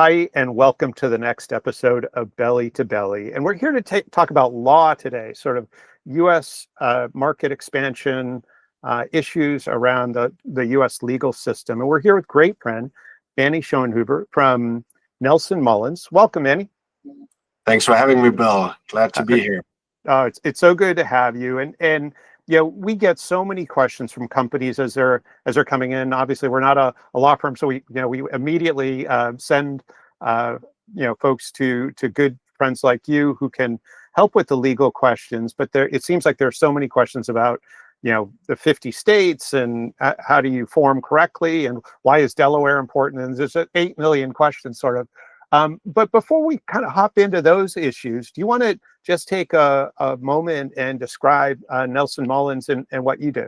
Hi, and welcome to the next episode of Belly to Belly. And we're here to talk about law today, sort of U.S. Market expansion issues around the U.S. legal system. And we're here with great friend, Manny Schoenhuber from Nelson Mullins. Welcome, Manny. Thanks for having me, Bill. Glad to be here. It's so good to have you. And we get so many questions from companies as they're coming in. Obviously, we're not a law firm, so we immediately send folks to good friends like you who can help with the legal questions. But it seems like there are so many questions about the 50 states and how do you form correctly and why is Delaware important? And there's 8 million questions sort of. But before we kind of hop into those issues, do you want to just take a moment and describe Nelson Mullins and what you do?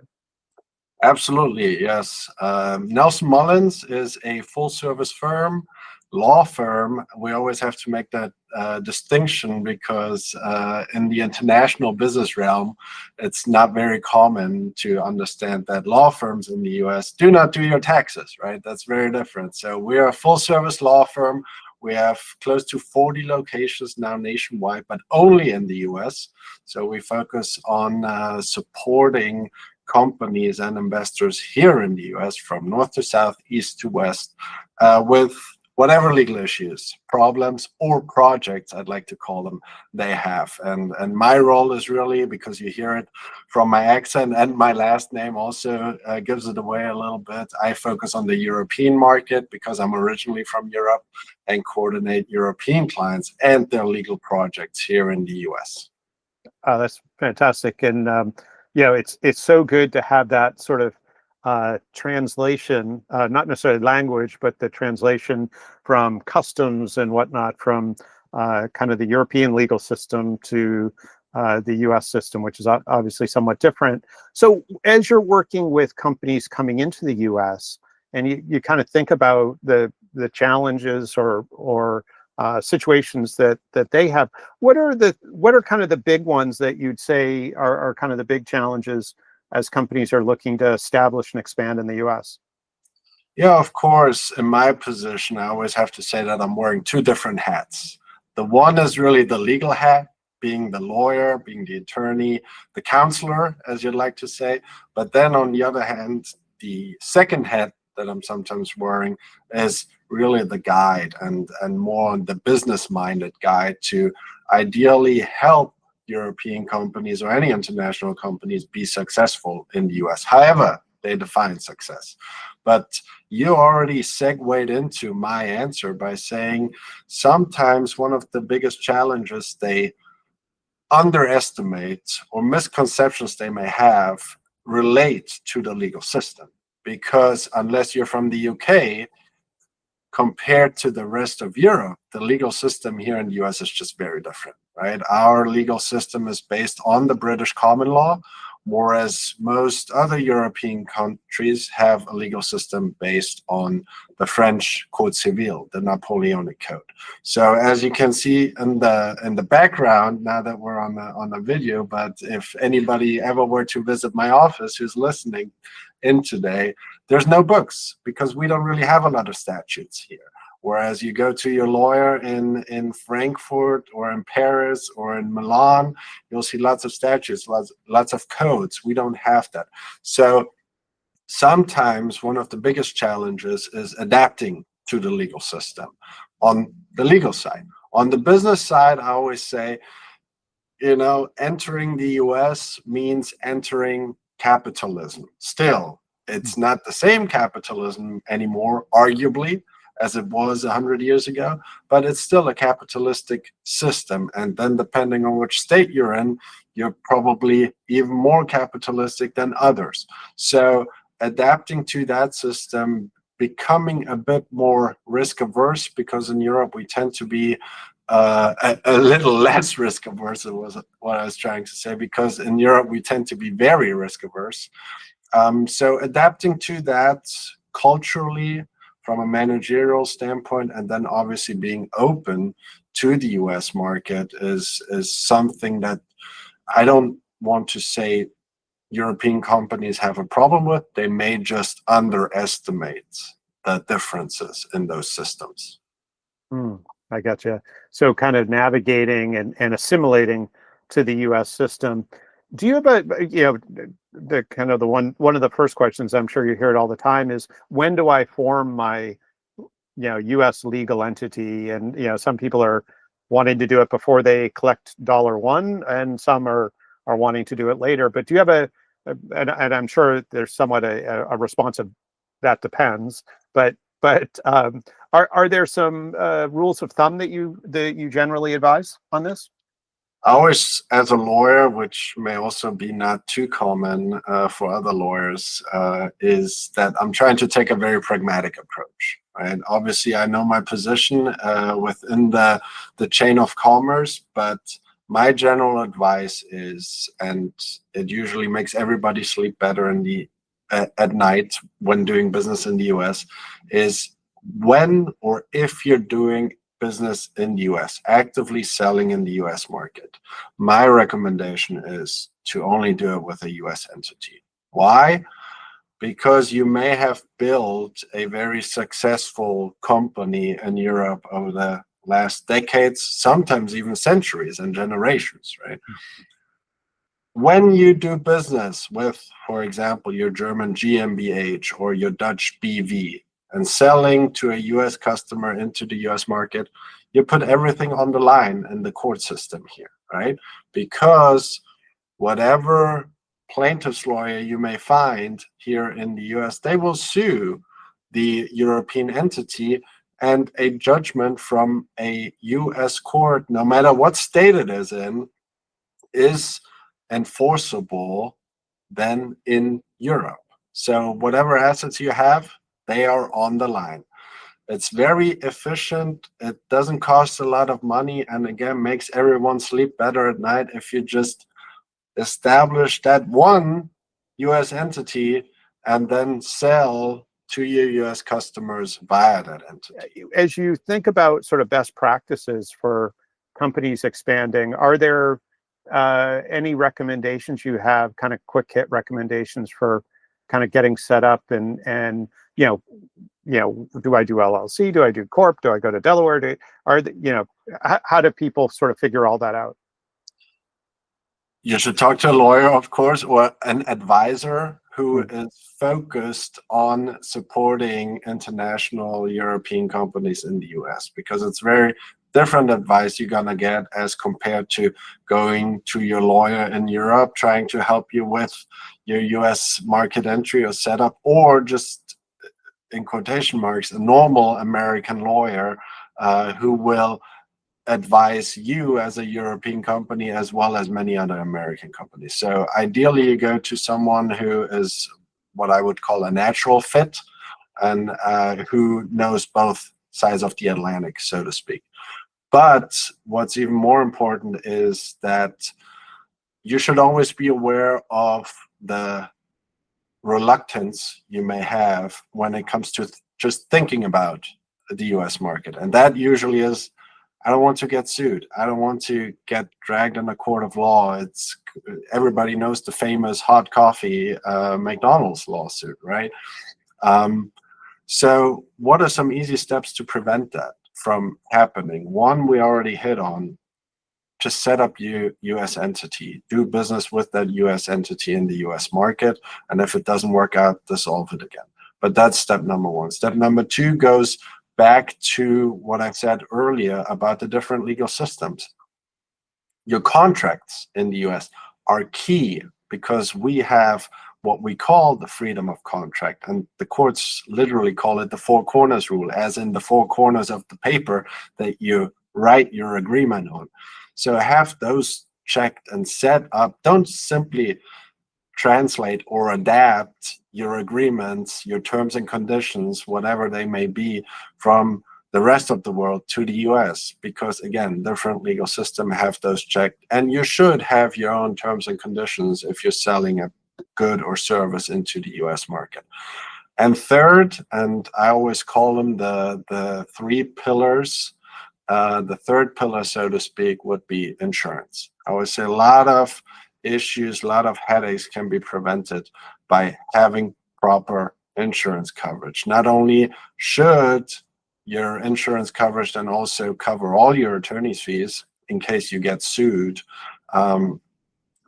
Absolutely, yes. Nelson Mullins is a full-service firm, law firm. We always have to make that distinction because in the international business realm, it's not very common to understand that law firms in the US do not do your taxes, right? That's very different. So we're a full-service law firm. We have close to 40 locations now nationwide, but only in the US. So we focus on supporting companies and investors here in the US from north to south, east to west, with whatever legal issues, problems, or projects, I'd like to call them, they have. And my role is really, because you hear it from my accent and my last name also gives it away a little bit, I focus on the European market because I'm originally from Europe and coordinate European clients and their legal projects here in the US. That's fantastic. And, it's so good to have that sort of translation, not necessarily language, but the translation from customs and whatnot from kind of the European legal system to the US system, which is obviously somewhat different. So as you're working with companies coming into the US and you kind of think about the challenges or situations that they have, what are kind of the big ones that you'd say are kind of the big challenges as companies are looking to establish and expand in the US? Yeah, of course. In my position, I always have to say that I'm wearing two different hats. The one is really the legal hat, being the lawyer, being the attorney, the counselor, as you'd like to say. But then on the other hand, the second hat that I'm sometimes wearing is really the guide and more the business-minded guide to ideally help European companies or any international companies be successful in the US, however they define success. But you already segued into my answer by saying sometimes one of the biggest challenges they underestimate or misconceptions they may have relate to the legal system. Because unless you're from the UK, compared to the rest of Europe, the legal system here in the US is just very different, right? Our legal system is based on the British common law, whereas most other European countries have a legal system based on the French Code Civil, the Napoleonic Code. So as you can see in the background, now that we're on the video, but if anybody ever were to visit my office who's listening in today, there's no books because we don't really have a lot of statutes here. Whereas you go to your lawyer in Frankfurt or in Paris or in Milan, you'll see lots of statutes, lots of codes. We don't have that. So sometimes one of the biggest challenges is adapting to the legal system on the legal side. On the business side, I always say, entering the US means entering capitalism. Still, it's not the same capitalism anymore, arguably, as it was 100 years ago, but it's still a capitalistic system. And then depending on which state you're in, you're probably even more capitalistic than others. So adapting to that system, becoming a bit more risk averse, because in Europe we tend to be a little less risk averse, was what I was trying to say, because in Europe we tend to be very risk averse. So adapting to that culturally, from a managerial standpoint, and then obviously being open to the US market is something that I don't want to say European companies have a problem with. They may just underestimate the differences in those systems. Hmm, I gotcha. So kind of navigating and assimilating to the U.S. system. Do you have the kind of the one of the first questions, I'm sure you hear it all the time, is when do I form my U.S. legal entity? And some people are wanting to do it before they collect $1, and some are wanting to do it later. But do you have and I'm sure there's somewhat a response of that depends, but are there some rules of thumb that you generally advise on this? I always, as a lawyer, which may also be not too common for other lawyers, is that I'm trying to take a very pragmatic approach. Right? Obviously, I know my position within the chain of commerce, but my general advice is, and it usually makes everybody sleep better at night when doing business in the US, is when or if you're doing business in the US, actively selling in the US market, my recommendation is to only do it with a US entity. Why? Because you may have built a very successful company in Europe over the last decades, sometimes even centuries and generations, right? When you do business with, for example, your German GmbH or your Dutch BV, and selling to a US customer into the US market, you put everything on the line in the court system here, right? Because whatever plaintiff's lawyer you may find here in the US, they will sue the European entity, and a judgment from a US court, no matter what state it is in, is enforceable then in Europe. So whatever assets you have, they are on the line. It's very efficient. It doesn't cost a lot of money, and again, makes everyone sleep better at night if you just establish that one US entity and then sell to your US customers via that entity. As you think about sort of best practices for companies expanding, are there any recommendations you have, kind of quick hit recommendations for kind of getting set up and do I do LLC? Do I do corp? Do I go to Delaware? How do people sort of figure all that out? You should talk to a lawyer, of course, or an advisor who is focused on supporting international European companies in the US, because it's very different advice you're going to get as compared to going to your lawyer in Europe, trying to help you with your US market entry or setup, or just, in quotation marks, a normal American lawyer who will advise you as a European company as well as many other American companies. So ideally, you go to someone who is what I would call a natural fit, and who knows both sides of the Atlantic, so to speak. But what's even more important is that you should always be aware of the reluctance you may have when it comes to just thinking about the US market. And that usually is, I don't want to get sued. I don't want to get dragged in a court of law. It's, everybody knows the famous hot coffee McDonald's lawsuit, right? So what are some easy steps to prevent that from happening? One, we already hit on: just set up your US entity, do business with that US entity in the US market, and if it doesn't work out, dissolve it again. But that's step number one. Step number two goes back to what I said earlier about the different legal systems. Your contracts in the US are key, because we have what we call the freedom of contract, and the courts literally call it the four corners rule, as in the four corners of the paper that you write your agreement on. So have those checked and set up. Don't simply translate or adapt your agreements, your terms and conditions, whatever they may be, from the rest of the world to the US, because again, different legal systems have those checked, and you should have your own terms and conditions if you're selling a good or service into the US market. And third, and I always call them the three pillars, the third pillar, so to speak, would be insurance. I always say a lot of issues, a lot of headaches can be prevented by having proper insurance coverage. Not only should your insurance coverage then also cover all your attorney's fees in case you get sued.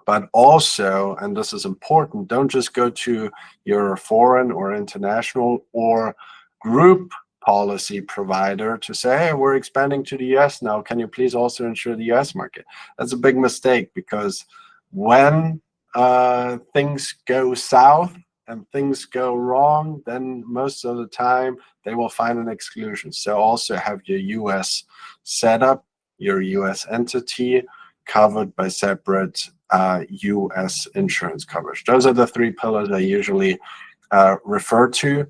But also, and this is important, don't just go to your foreign or international or group policy provider to say, hey, we're expanding to the US now. Can you please also insure the US market? That's a big mistake, because when things go south and things go wrong, then most of the time they will find an exclusion. So also have your US setup, your US entity covered by separate US insurance coverage. Those are the three pillars I usually refer to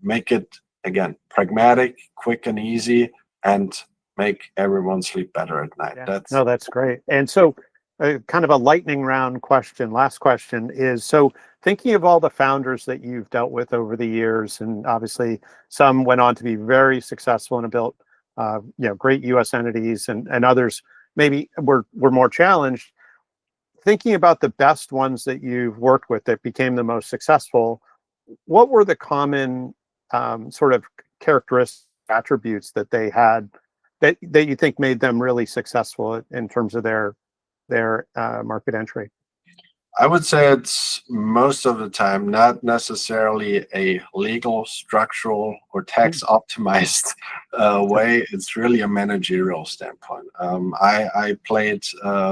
make it, again, pragmatic, quick and easy, and make everyone sleep better at night. Yeah. No, that's great. And so kind of a lightning round question, last question is, so thinking of all the founders that you've dealt with over the years, and obviously some went on to be very successful and built great US entities, and others maybe were more challenged. Thinking about the best ones that you've worked with that became the most successful, what were the common sort of characteristics, attributes that they had that you think made them really successful in terms of their market entry? I would say it's most of the time not necessarily a legal, structural, or tax optimized way. It's really a managerial standpoint. I played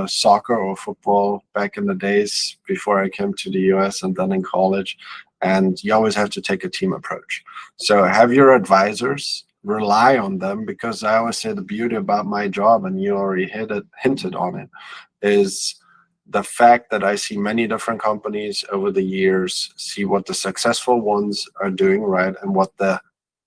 soccer or football back in the days before I came to the US and then in college, and you always have to take a team approach. So have your advisors, rely on them, because I always say the beauty about my job, and you already hinted on it, is the fact that I see many different companies over the years, see what the successful ones are doing right and what the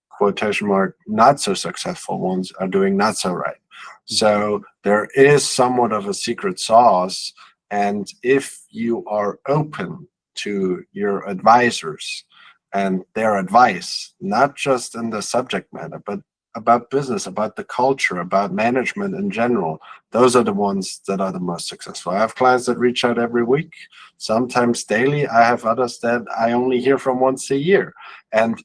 quotation mark not so successful ones are doing not so right. So there is somewhat of a secret sauce, and if you are open to your advisors and their advice, not just in the subject matter, but about business, about the culture, about management in general, those are the ones that are the most successful. I have clients that reach out every week, sometimes daily. I have others that I only hear from once a year. And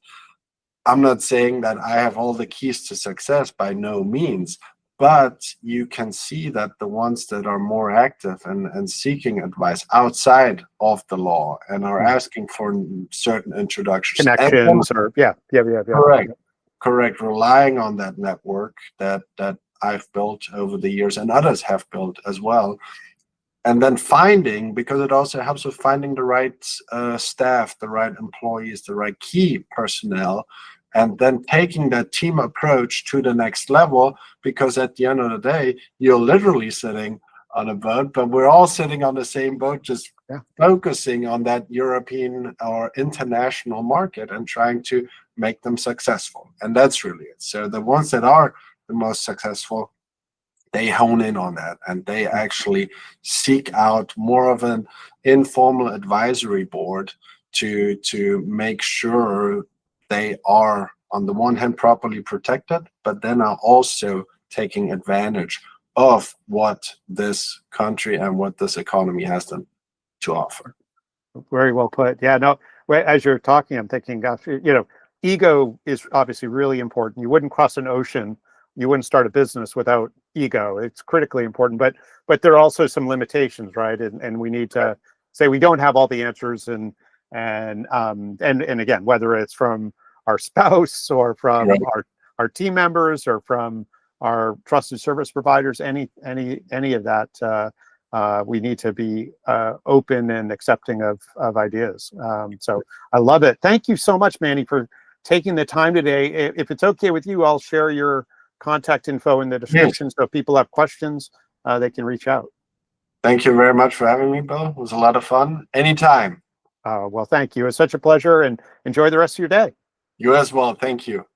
I'm not saying that I have all the keys to success, by no means, but you can see that the ones that are more active and seeking advice outside of the law and are asking for certain introductions, connections, or Correct. Relying on that network that I've built over the years and others have built as well. And then finding, because it also helps with finding the right staff, the right employees, the right key personnel, and then taking that team approach to the next level, because at the end of the day, you're literally sitting on a boat, but we're all sitting on the same boat, just focusing on that European or international market and trying to make them successful. And that's really it. So the ones that are the most successful, they hone in on that, and they actually seek out more of an informal advisory board to make sure they are, on the one hand, properly protected, but then are also taking advantage of what this country and what this economy has them to offer. Very well put. Yeah, no, as you're talking, I'm thinking, gosh, ego is obviously really important. You wouldn't cross an ocean, you wouldn't start a business without ego. It's critically important, but there are also some limitations, right? And we need to say we don't have all the answers, and again, whether it's from our spouse or from our team members or from our trusted service providers, any of that, we need to be open and accepting of ideas. So I love it. Thank you so much, Manny, for taking the time today. If it's okay with you, I'll share your contact info in the description. So if people have questions, they can reach out. Thank you very much for having me, Bill. It was a lot of fun. Anytime. Well, thank you. It's such a pleasure, and enjoy the rest of your day. You as well. Thank you.